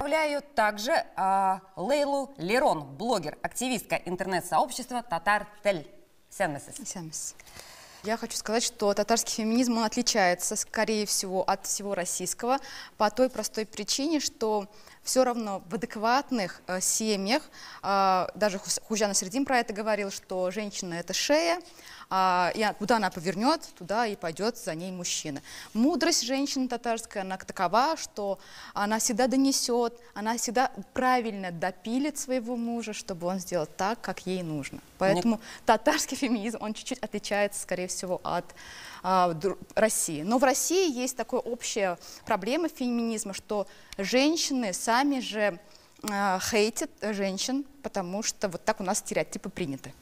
Представляю также Лейлу Лерон, блогер, активистка интернет-сообщества Татар-Тель. Я хочу сказать, что татарский феминизм, он отличается, скорее всего, от всего российского по той простой причине, что все равно в адекватных семьях, даже Хужа Насреддин про это говорил, что женщина — это шея, и куда она повернет, туда и пойдет за ней мужчина. Мудрость женщины татарской, она такова, что она всегда донесет, она всегда правильно допилит своего мужа, чтобы он сделал так, как ей нужно. Поэтому татарский феминизм, он чуть-чуть отличается, скорее всего, от России. Но в России есть такая общая проблема феминизма, что женщины сами же хейтят женщин, потому что вот так у нас стереотипы приняты.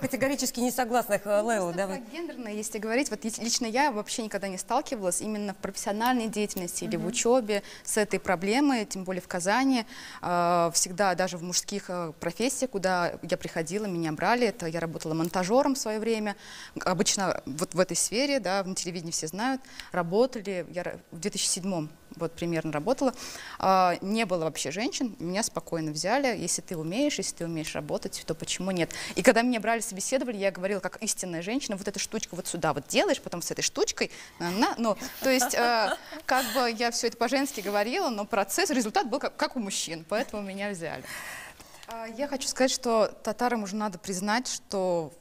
Категорически не согласна, Лейла. Гендерно, если говорить, вот лично я вообще никогда не сталкивалась именно в профессиональной деятельности или в учебе с этой проблемой, тем более в Казани. Всегда даже в мужских профессиях, куда я приходила, меня брали. Это я работала монтажером в свое время. Обычно вот в этой сфере, да, на телевидении все знают, работали. Я в 2007 вот примерно работала. Не было вообще женщин, меня спокойно взяли. Если ты умеешь работать, то почему нет? И когда меня брали, собеседовали, я говорила, как истинная женщина, вот эта штучка вот сюда вот делаешь, потом с этой штучкой, ну, то есть, как бы я все это по-женски говорила, но результат был как у мужчин, поэтому меня взяли. Я хочу сказать, что татарам уже надо признать, что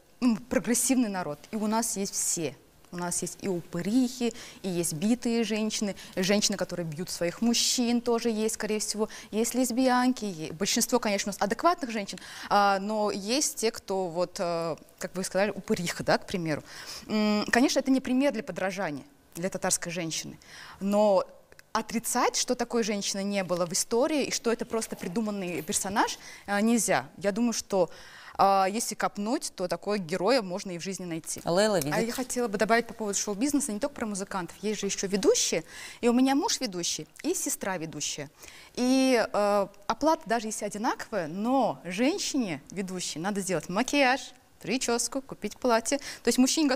прогрессивный народ, и у нас есть все. У нас есть и упырихи, и есть битые женщины, женщины, которые бьют своих мужчин, тоже есть, скорее всего. Есть лесбиянки, большинство, конечно, у нас адекватных женщин, но есть те, кто, вот, как вы сказали, упыриха, да, к примеру. Конечно, это не пример для подражания, для татарской женщины, но отрицать, что такой женщины не было в истории, и что это просто придуманный персонаж, нельзя. Я думаю, что если копнуть, то такого героя можно и в жизни найти. Лейла видит. Я хотела бы добавить по поводу шоу-бизнеса не только про музыкантов. Есть же еще ведущие. И у меня муж ведущий, и сестра ведущая. И оплата даже если одинаковая, но женщине ведущей надо сделать макияж, прическу, купить платье. То есть мужчине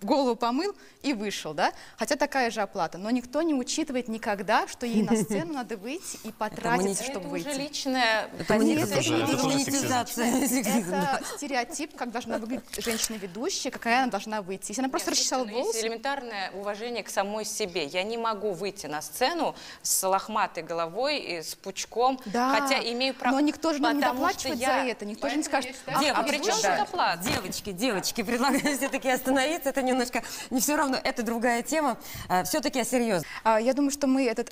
голову помыл и вышел, да? Хотя такая же оплата. Но никто не учитывает никогда, что ей на сцену надо выйти и потратиться, чтобы выйти. Это уже личная монетизация. Это стереотип, как должна выглядеть женщина-ведущая, какая она должна выйти. Если она просто расчесала волосы. Есть элементарное уважение к самой себе. Я не могу выйти на сцену с лохматой головой и с пучком, хотя имею право. Но никто же нам не доплачивает за это. Никто же не скажет, а при чем тут оплата? Девочки, предлагаю все-таки остановиться, это немножко, не все равно, это другая тема, все-таки серьезно. Я думаю, что мы эту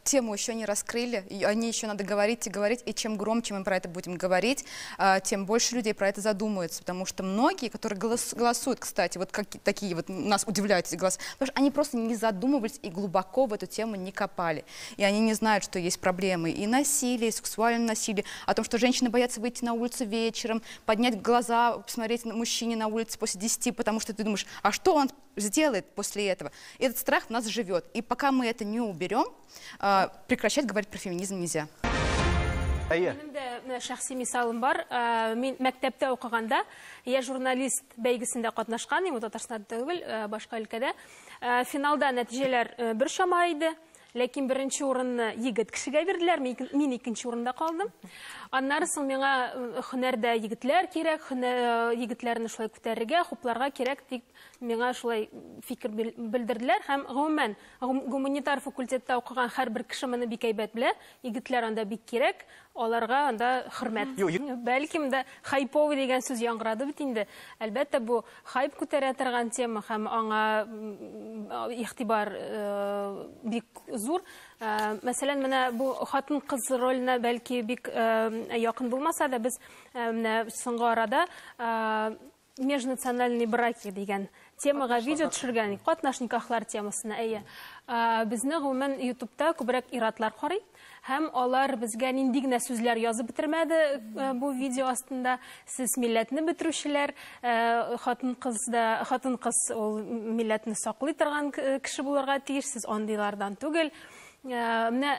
тему еще не раскрыли, о ней еще надо говорить, и чем громче мы про это будем говорить, тем больше людей про это задумаются, потому что многие, которые голосуют, кстати, вот такие вот нас удивляют эти голоса, потому что они просто не задумывались и глубоко в эту тему не копали, и они не знают, что есть проблемы и насилие, и сексуальное насилие, о том, что женщины боятся выйти на улицу вечером, поднять глаза, посмотреть на мужчине на улице после 10, потому что ты думаешь, а что он сделает после этого? И этот страх в нас живет. И пока мы это не уберем, прекращать говорить про феминизм нельзя. Менің де шәхси мисалым бар. Мен мәктәптә оқығанда, я журналист бәйгесендә катнашкан, Татарстанда түгел, башка өлкәдә. Финалда нәтиҗәләр бер шама иде. Ләкин беренче урынны егет кешегә бирделәр, мин икенче урында калдым. Аннары соң миңа һөнәрдә егетләр кирәк, егетләрне шулай күтәрергә, хупларга кирәк дип миңа шулай фикер белдерделәр. Һәм гомумән гуманитар факультетта укыган һәрбер кеше моны бик әйбәт белә. Егетләр анда бик кирәк, аларга анда хөрмәт. Бәлким дә хайповый дигән сүз яңгырады бит инде. Әлбәттә бу хайп күтәрә торган тема һәм аңа игътибар бик зур. Мәсәлән, менә бу хатын-кыз роленә бәлки бик якын булмаса да, без менә соңгы арада межнациональные браки дигән темага видео төшергән, катнаш никахлар темасына. Безне гомумән YouTube'та күбрәк иратлар карый. Һәм алар безгә нинди генә сүзләр язып бетермәде бу видео астында. Сез милләтне бетерүчеләр, хатын-кыз ул милләтне саклый торган кеше булырга тиеш, сез андыйлардан түгел. Менә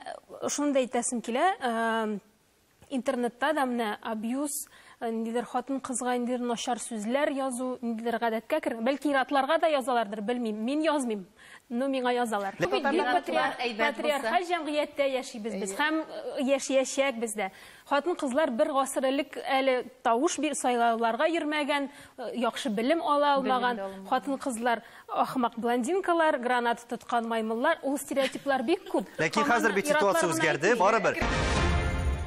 шундый әйтәсем килә, интернетта да менә абьюз ниндидер хатын кызга ниндидер начар сүзләр язу, ниндидер гадәткә кер. Бәлки ир-атларга да язалардыр, белмим. Мин язмыйм. Но миңа язалар. Патриархаль җәмгыятьтә яшибез без. Һәм яшәячәк бездә. Хатын-кызлар бер гасыр элек әле тавыш бир сайлауларга йөрмәгән, яхшы белем ала алмаган. Хатын-кызлар ахмак блондинкалар, гранат тоткан маймыллар, ул стереотиплар бик күп. Ләкин хәзер бит ситуация үзгәрде, барыбер.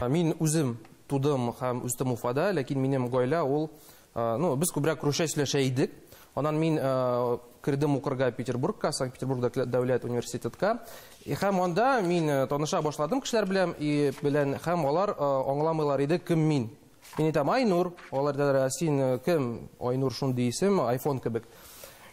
Мин үзем тудым һәм үстем Уфада, ләкин минем гаилә ул, без күбрәк русча сөйләшә идек. Аннан мин кирдем укырга Петербургка, Санкт-Петербургда дәүләт университетка. Һәм анда мин таныша башладым кешеләр белән, һәм алар аңламыйлар иде кем мин. Мин әйтәм Айнур, алар да син кем? Айнур шундый исем, iPhone кебек.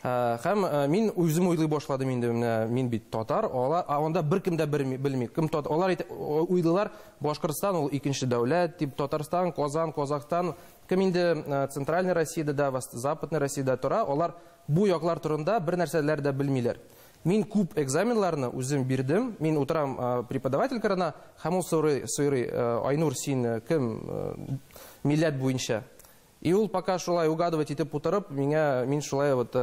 Һәм мин үзем уйлый башладым инде, мин бит татар, анда беркем дә белми, кем татар. Алар уйлыйлар Башкортстан ул икенче дәүләт, тип Татарстан, Казан, Казахстан, кем инде Центральная Россиядә да, Западная Россиядә тора, алар бу яклар турында бер нәрсәләр дә белмиләр. Мин күп экзаменларны үзем бирдем, мин утырам преподаватель карына, һәм ул сорый, Айнур, син кем милләт буенча? И ул пока шулай угадывать итеп утырып, мин шулай вот...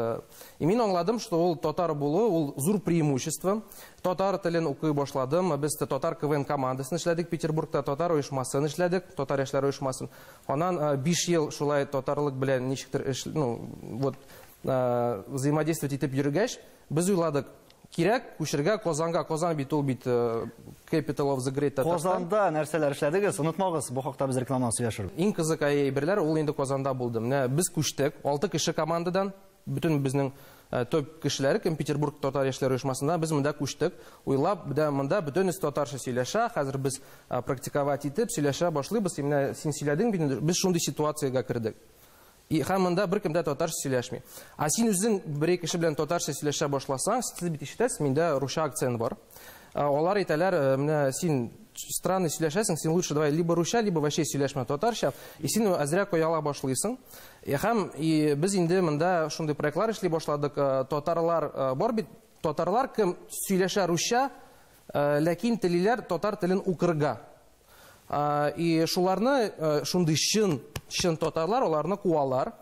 И мин аңладым, что ул татар булу, ул зур преимущество. Татар телен укый башладым, без татар КВН командасын эшләдек, Петербургта татар оешмасын эшләдек, татар яшьләр оешмасын. Аннан 5 ел шулай татарлык белән ничектер взаимодействовать итеп йөргәч, без уйладык, кирәк күчергә Казанга. Казан бит ул бит capital of the great Татарстан. Казанда нәрсәләр эшләдегез? Унытмагыз, бу хакта без рекламадан сөйләшербез. Иң кызыкай әйберләр ул инде Казанда булды. Без күчтек, 6 кеше командадан, бөтен безнең топ кешеләр, Петербург татар яшьләр оешмасында без монда күчтек. Уйлап, монда бөтен татарча сөйләшә. Хәзер без практиковать итеп сөйләшә башлыйбыз. Син сөйләдең бит, без шундый ситуациягә кердек. И һәм монда беркем дә татарча сөйләшми. Син үзең бер кеше белән татарча сөйләшә башласаң, сез бит ишетәсез, миндә русча акцент бар. Алар әйтәләр, менә син странный сөйләшәсең, син лучше давай либо русча, либо вообще сөйләшмә татарча, и син әзрәк ояла башлыйсың. Һәм без инде монда шундый проектлар эшли башладык. Татарлар бар бит, татарлар кем сөйләшә русча, ләкин телиләр татар телен укырга. И шуларны шундый чын татарлар, аларны куалар.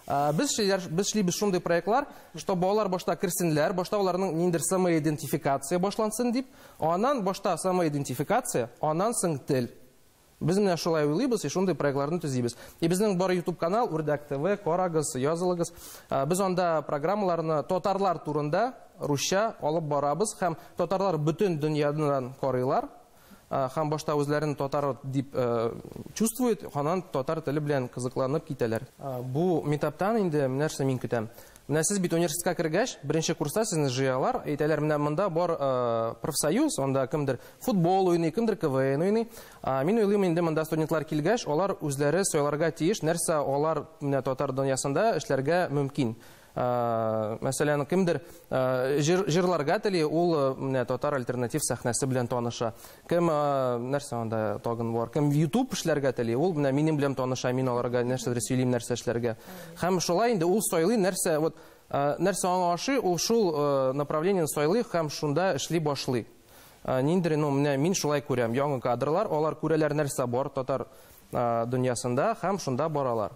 Без шлибез шундый проектлар, чтобы алар башта кирсенләр, башта аларның ниндер самоидентификация башлансын дип, аннан башта самоидентификация, аннан соң тел. Без менә шулай уйлыйбыз, и шундый проектларны төзибез. И безнең бар YouTube канал Үрдәк ТВ, карагыз, язылыгыз. Без анда программаларны татарлар турында русча алып барабыз, һәм татарлар бөтен дөньядан карыйлар. Һәм башта үзләрен татар дип чувствует, аннан татар теле белән кызыкланып китәләр. Бу метаптан инде нәрсә мин көтәм. Менә сез бит университетка кергәч, беренче курста сезне җыялар, әйтәләр, менә монда бар профсоюз, анда кемдер футбол уйный, кемдер КВН уйный. Мин уйлыйм, инде монда студентлар килгәч, алар үзләре сойларга тиеш, нәрсә алар менә татар дөньясында эшләргә мөмкин. Мәсәлән, кемдер җырларга тели, ул менә татар альтернатив сәхнәсе белән таныша. Кем нәрсә анда тагын бар? Кем YouTube эшләргә тели, ул менә минем белән таныша, мин аларга нәрсәдер сөйлим, нәрсә эшләргә. Һәм шулай инде ул сойлый нәрсә, вот нәрсә аңа ашый, ул шул направлениене сойлый һәм шунда эшли башлый. Ниндер, менә мин шулай күрәм, яңа кадрлар, алар күрәләр нәрсә бар татар дөньясында һәм шунда баралар.